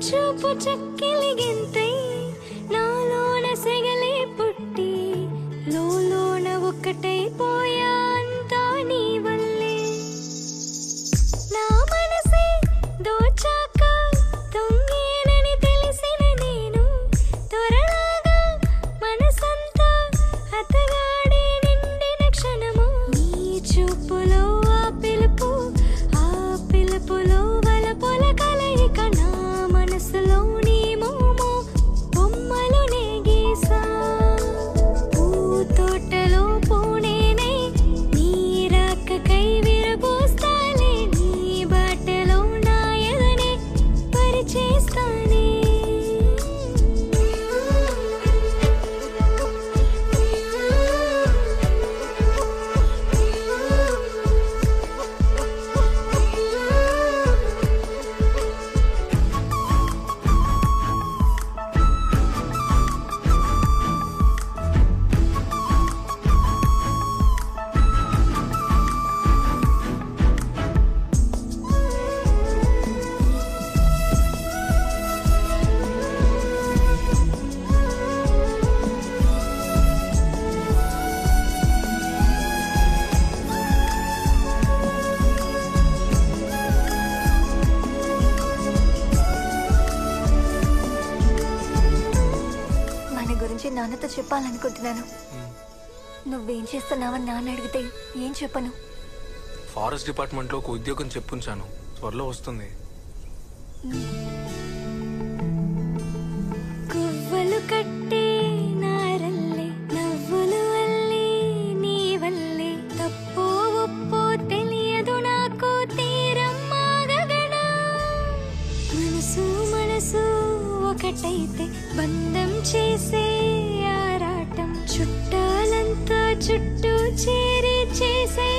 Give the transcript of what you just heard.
చూపు చక్కిలిగింతై నాలోన సెగలే పుట్టి లోన ఒక్కటైపోయా అంతా నీ వల్లే నా మనసే దోచాక దొంగేనని తెలిసిన నేను త్వరలాగా మనసంతా అతగాడే నిండిన క్షణము నీ చూపులో ఆ పిలుపులో వలపుల కలయిక నా మనసులో నీ మోమో బొమ్మలు నేగేసా పూతోటలో పూనేనే నీ రాకకై విరబోస్తాలే నీ బాటలో నా ఎదనే పరిచేస్తానే నాన్నతో చెప్పాలనుకుంటున్నాను. నువ్వేం చేస్తున్నావని నాన్న అడిగితే ఏం చెప్పను? ఫారెస్ట్ డిపార్ట్మెంట్ లో ఒక ఉద్యోగం చెప్పుంచాను, త్వరలో వస్తుంది. కువ్వలు కట్టే నారల్లే నవ్వులు అల్లే నీ వల్లే తప్పో ఒప్పో తెలియదు నాకు తీరమ్మాగగనా మనసు ఒకటైతే బంధం చేసే ఆరాటం చుట్టాలంతా చుట్టూ చేరి చేసే